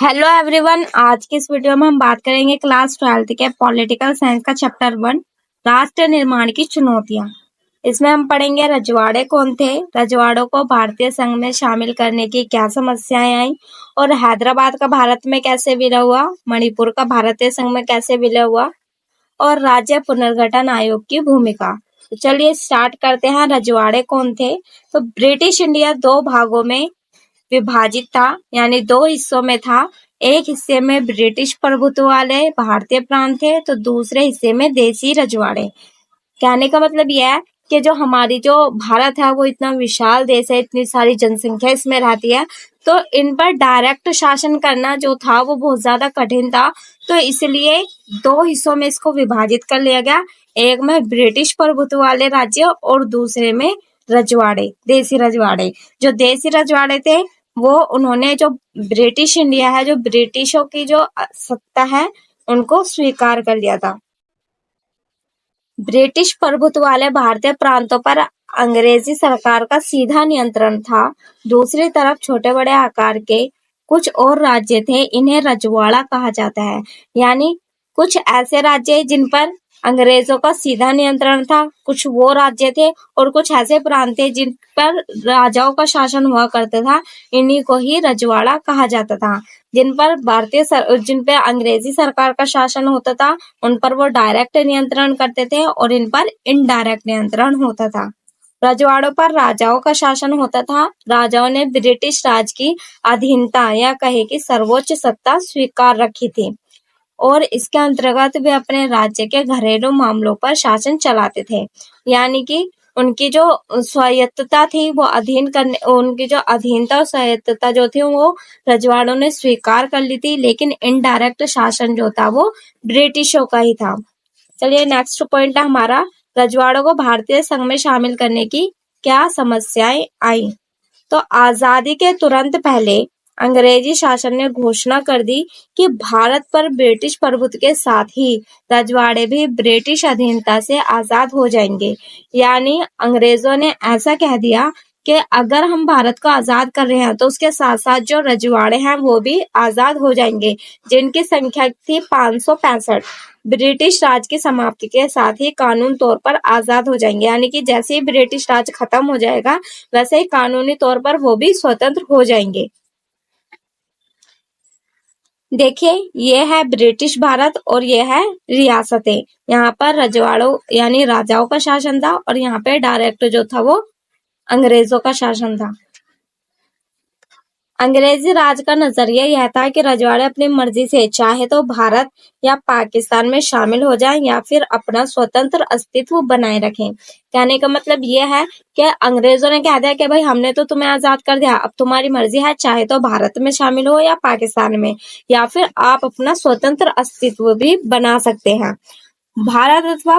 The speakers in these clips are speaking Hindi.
Hello everyone. आज की इस वीडियो में हम बात करेंगे क्लास 12th के पॉलिटिकल साइंस का चैप्टर 1 राष्ट्र निर्माण की चुनौतियां। इसमें हम पढ़ेंगे रजवाड़े कौन थे, रजवाड़ों को भारतीय संघ में शामिल करने की क्या समस्याएं आई और हैदराबाद का भारत में कैसे विलय हुआ, मणिपुर का भारतीय संघ में कैसे विलय हुआ और राज्य पुनर्गठन आयोग की भूमिका। तो चलिए स्टार्ट करते हैं। रजवाड़े कौन थे? तो ब्रिटिश इंडिया दो भागों में विभाजित था, यानी दो हिस्सों में था। एक हिस्से में ब्रिटिश प्रभुत्व वाले भारतीय प्रांत थे तो दूसरे हिस्से में देसी रजवाड़े। कहने का मतलब यह है कि जो हमारी जो भारत है वो इतना विशाल देश है, इतनी सारी जनसंख्या इसमें रहती है, तो इन पर डायरेक्ट शासन करना जो था वो बहुत ज्यादा कठिन था। तो इसलिए दो हिस्सों में इसको विभाजित कर लिया गया, एक में ब्रिटिश प्रभुत्व वाले राज्य और दूसरे में रजवाड़े, देसी रजवाड़े। जो देसी रजवाड़े थे वो उन्होंने जो ब्रिटिश इंडिया है, जो ब्रिटिशों की जो सत्ता है, उनको स्वीकार कर लिया था। ब्रिटिश प्रभुत्व वाले भारतीय प्रांतों पर अंग्रेजी सरकार का सीधा नियंत्रण था। दूसरी तरफ छोटे बड़े आकार के कुछ और राज्य थे, इन्हें रजवाड़ा कहा जाता है। यानी कुछ ऐसे राज्य जिन पर अंग्रेजों का सीधा नियंत्रण था, कुछ वो राज्य थे और कुछ ऐसे प्रांत थे जिन पर राजाओं का शासन हुआ करता था, इन्हीं को ही रजवाड़ा कहा जाता था। जिन पे अंग्रेजी सरकार का शासन होता था उन पर वो डायरेक्ट नियंत्रण करते थे और इन पर इनडायरेक्ट नियंत्रण होता था। रजवाड़ों पर राजाओं का शासन होता था। राजाओं ने ब्रिटिश राज की अधीनता या कहे कि सर्वोच्च सत्ता स्वीकार रखी थी और इसके अंतर्गत वे अपने राज्य के घरेलू मामलों पर शासन चलाते थे। यानी कि उनकी जो स्वायत्तता थी वो उनकी जो अधीनता और स्वायत्तता जो थी वो रजवाड़ों ने स्वीकार कर ली थी, लेकिन इनडायरेक्ट शासन जो था वो ब्रिटिशों का ही था। चलिए नेक्स्ट पॉइंट है हमारा, रजवाड़ों को भारतीय संघ में शामिल करने की क्या समस्याएं आई। तो आजादी के तुरंत पहले अंग्रेजी शासन ने घोषणा कर दी कि भारत पर ब्रिटिश प्रभुत्व के साथ ही रजवाड़े भी ब्रिटिश अधीनता से आजाद हो जाएंगे। यानी अंग्रेजों ने ऐसा कह दिया कि अगर हम भारत को आजाद कर रहे हैं तो उसके साथ साथ जो रजवाड़े हैं वो भी आजाद हो जाएंगे, जिनकी संख्या थी 565। ब्रिटिश राज की समाप्ति के साथ ही कानून तौर पर आजाद हो जाएंगे। यानी कि जैसे ही ब्रिटिश राज खत्म हो जाएगा वैसे ही कानूनी तौर पर वो भी स्वतंत्र हो जाएंगे। देखिए ये है ब्रिटिश भारत और ये है रियासतें। यहाँ पर रजवाड़ों यानी राजाओं का शासन था और यहाँ पे डायरेक्ट जो था वो अंग्रेजों का शासन था। अंग्रेजी राज का नजरिया यह था कि रजवाड़े अपनी मर्जी से चाहे तो भारत या पाकिस्तान में शामिल हो जाएं या फिर अपना स्वतंत्र अस्तित्व बनाए रखें। कहने का मतलब यह है कि अंग्रेजों ने कह दिया कि भाई हमने तो तुम्हें आजाद कर दिया, अब तुम्हारी मर्जी है, चाहे तो भारत में शामिल हो या पाकिस्तान में, या फिर आप अपना स्वतंत्र अस्तित्व भी बना सकते हैं। भारत अथवा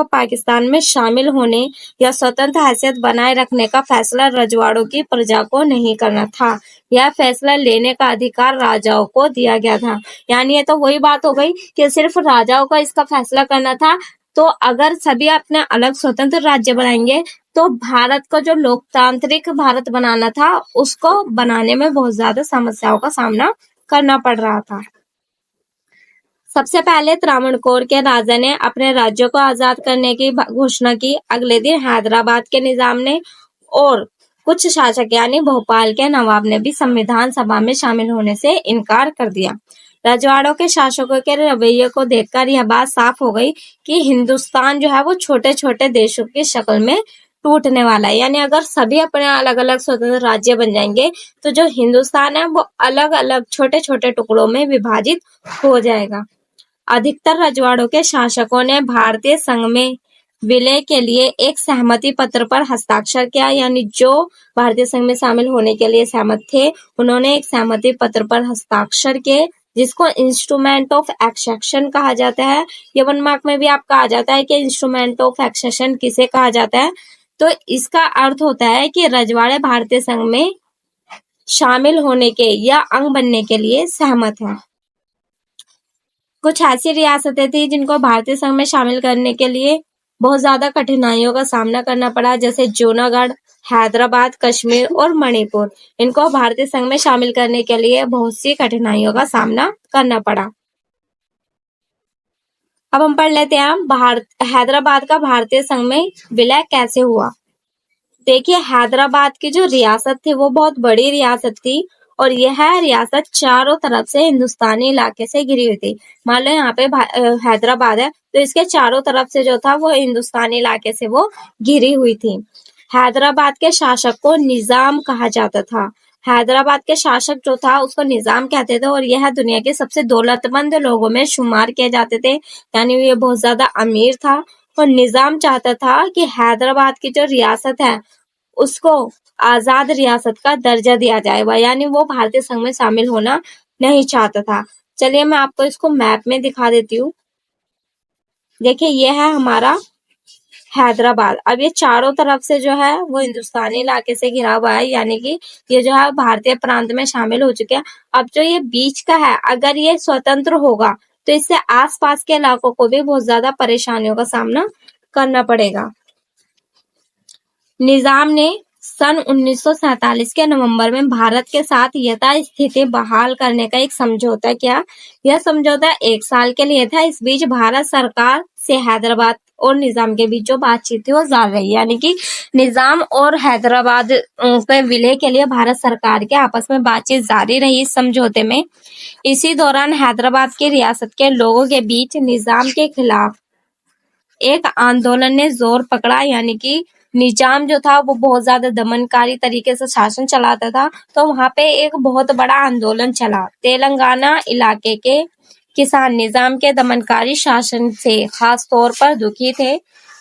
पाकिस्तान में शामिल होने या स्वतंत्र हैसियत बनाए रखने का फैसला रजवाड़ों की प्रजा को नहीं करना था। यह फैसला लेने का अधिकार राजाओं को दिया गया था। यानी ये तो वही बात हो गई कि सिर्फ राजाओं का इसका फैसला करना था। तो अगर सभी अपने अलग स्वतंत्र राज्य बनाएंगे तो भारत को जो लोकतांत्रिक भारत बनाना था उसको बनाने में बहुत ज्यादा समस्याओं का सामना करना पड़ रहा था। सबसे पहले त्रावणकोर के राजा ने अपने राज्यों को आजाद करने की घोषणा की। अगले दिन हैदराबाद के निजाम ने और कुछ शासक यानी भोपाल के नवाब ने भी संविधान सभा में शामिल होने से इनकार कर दिया। रजवाड़ों के शासकों के रवैये को देखकर यह बात साफ हो गई कि हिंदुस्तान जो है वो छोटे छोटे देशों की शक्ल में टूटने वाला है। यानी अगर सभी अपने अलग अलग स्वतंत्र राज्य बन जाएंगे तो जो हिंदुस्तान है वो अलग अलग छोटे छोटे टुकड़ों में विभाजित हो जाएगा। अधिकतर रजवाड़ों के शासकों ने भारतीय संघ में विलय के लिए एक सहमति पत्र पर हस्ताक्षर किया। यानी जो भारतीय संघ में शामिल होने के लिए सहमत थे उन्होंने एक सहमति पत्र पर हस्ताक्षर किए, जिसको इंस्ट्रूमेंट ऑफ एक्सेशन कहा जाता है। ये 1 मार्क में भी आपका आ जाता है कि इंस्ट्रूमेंट ऑफ एक्सेशन किसे कहा जाता है। तो इसका अर्थ होता है कि रजवाड़े भारतीय संघ में शामिल होने के या अंग बनने के लिए सहमत है। कुछ ऐसी रियासतें थी जिनको भारतीय संघ में शामिल करने के लिए बहुत ज्यादा कठिनाइयों का सामना करना पड़ा, जैसे जूनागढ़, हैदराबाद, कश्मीर और मणिपुर, इनको भारतीय संघ में शामिल करने के लिए बहुत सी कठिनाइयों का सामना करना पड़ा। अब हम पढ़ लेते हैं हैदराबाद का भारतीय संघ में विलय कैसे हुआ। देखिए, हैदराबाद की जो रियासत थी वो बहुत बड़ी रियासत थी और यह रियासत चारों तरफ से हिंदुस्तानी इलाके से घिरी हुई थी। मान लो यहाँ पे हैदराबाद है तो इसके चारों तरफ से जो था वो हिंदुस्तानी इलाके से वो घिरी हुई थी। हैदराबाद के शासक को निजाम कहा जाता था। हैदराबाद के शासक जो था उसको निजाम कहते थे और यह दुनिया के सबसे दौलतमंद लोगों में शुमार किए जाते थे, यानी ये बहुत ज्यादा अमीर था। और निजाम चाहता था कि हैदराबाद की जो रियासत है उसको आजाद रियासत का दर्जा दिया जाएगा, यानी वो भारतीय संघ में शामिल होना नहीं चाहता था। चलिए मैं आपको इसको मैप में दिखा देती हूँ। देखिए, ये है हमारा हैदराबाद। अब ये चारों तरफ से जो है वो हिंदुस्तानी इलाके से घिरा हुआ है, यानी कि ये जो है भारतीय प्रांत में शामिल हो चुके हैं। अब जो ये बीच का है, अगर ये स्वतंत्र होगा तो इससे आसपास के इलाकों को भी बहुत ज्यादा परेशानियों का सामना करना पड़ेगा। निजाम ने सन 1947 के नवंबर में भारत के साथ यथास्थिति बहाल करने का एक समझौता किया। यह समझौता 1 साल के लिए था। इस बीच भारत सरकार से हैदराबाद और निजाम के बीच जो बातचीत थी वो जारी रही, यानी कि निजाम और हैदराबाद के विलय के लिए भारत सरकार के आपस में बातचीत जारी रही इस समझौते में। इसी दौरान हैदराबाद की रियासत के लोगों के बीच निजाम के खिलाफ एक आंदोलन ने जोर पकड़ा, यानी कि निजाम जो था वो बहुत ज्यादा दमनकारी तरीके से शासन चलाता था, तो वहां पे एक बहुत बड़ा आंदोलन चला। तेलंगाना इलाके के किसान निजाम के दमनकारी शासन से खास तौर पर दुखी थे।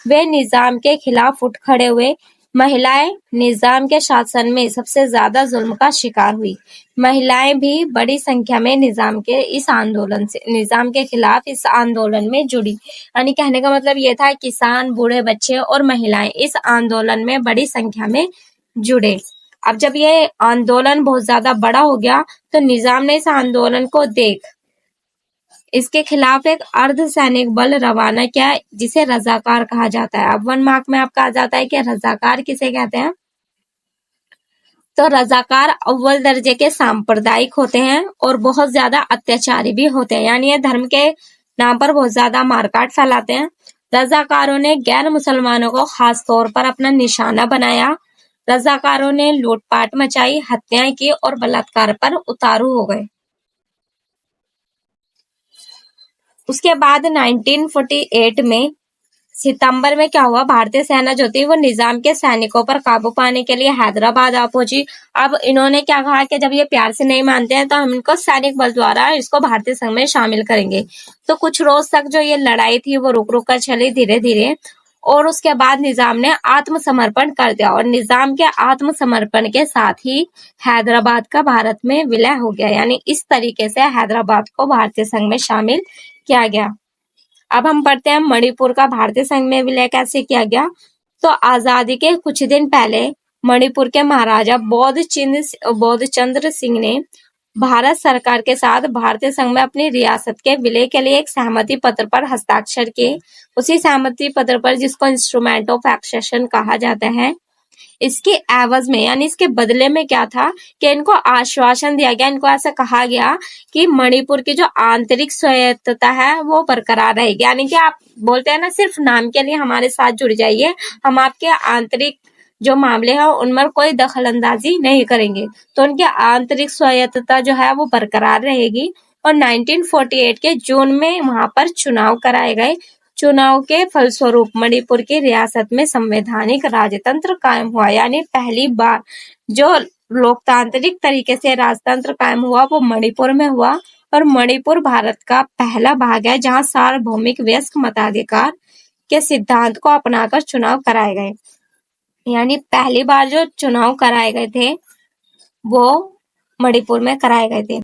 वे निजाम के खिलाफ उठ खड़े हुए। महिलाएं निजाम के शासन में सबसे ज्यादा जुल्म का शिकार हुई। महिलाएं भी बड़ी संख्या में निजाम के खिलाफ इस आंदोलन में जुड़ी। यानी कहने का मतलब ये था किसान, बूढ़े, बच्चे और महिलाएं इस आंदोलन में बड़ी संख्या में जुड़े। अब जब ये आंदोलन बहुत ज्यादा बड़ा हो गया तो निजाम ने इस आंदोलन को देख इसके खिलाफ एक अर्धसैनिक बल रवाना किया जिसे रजाकार कहा जाता है। अब 1 मार्क में आपका आ जाता है कि रजाकार किसे कहते हैं। तो रजाकार अव्वल दर्जे के सांप्रदायिक होते हैं और बहुत ज्यादा अत्याचारी भी होते हैं, यानी ये धर्म के नाम पर बहुत ज्यादा मारकाट फैलाते हैं। रजाकारों ने गैर मुसलमानों को खास तौर पर अपना निशाना बनाया। रजाकारों ने लूटपाट मचाई, हत्याएं की और बलात्कार पर उतारू हो गए। उसके बाद 1948 में सितंबर में क्या हुआ, भारतीय सेना जो थी वो निजाम के सैनिकों पर काबू पाने के लिए हैदराबाद आ पहुंची। अब इन्होंने क्या कहा कि जब ये प्यार से नहीं मानते हैं तो हम इनको सैनिक बल द्वारा इसको भारतीय संघ में शामिल करेंगे। तो कुछ रोज तक जो ये लड़ाई थी वो रुक रुक कर चली धीरे धीरे, और उसके बाद निजाम ने आत्मसमर्पण कर दिया और निजाम के आत्मसमर्पण के साथ ही हैदराबाद का भारत में विलय हो गया। यानी इस तरीके से हैदराबाद को भारतीय संघ में शामिल किया गया। अब हम पढ़ते हैं मणिपुर का भारतीय संघ में विलय कैसे किया गया। तो आजादी के कुछ दिन पहले मणिपुर के महाराजा बोधचंद्र सिंह ने भारत सरकार के साथ भारतीय संघ में अपनी रियासत के विलय के लिए एक सहमति पत्र पर हस्ताक्षर किए। उसी सहमति पत्र पर, जिसको इंस्ट्रूमेंट ऑफ एक्सेशन कहा जाता है, इसके एवज में यानी इसके बदले में क्या था कि इनको आश्वासन दिया गया, इनको ऐसा कहा गया कि मणिपुर की जो आंतरिक स्वायत्तता है वो बरकरार रहेगी। यानी कि आप बोलते हैं ना, सिर्फ नाम के लिए हमारे साथ जुड़ जाइए, हम आपके आंतरिक जो मामले हैं उनमें कोई दखल अंदाजी नहीं करेंगे। तो उनकी आंतरिक स्वायत्तता जो है वो बरकरार रहेगी। और 1948 के जून में वहां पर चुनाव कराए गए। चुनाव के फलस्वरूप मणिपुर की रियासत में संवैधानिक राजतंत्र कायम हुआ। यानी पहली बार जो लोकतांत्रिक तरीके से राजतंत्र कायम हुआ वो मणिपुर में हुआ। और मणिपुर भारत का पहला भाग है जहां सार्वभौमिक वयस्क मताधिकार के सिद्धांत को अपनाकर चुनाव कराए गए। यानी पहली बार जो चुनाव कराए गए थे वो मणिपुर में कराए गए थे।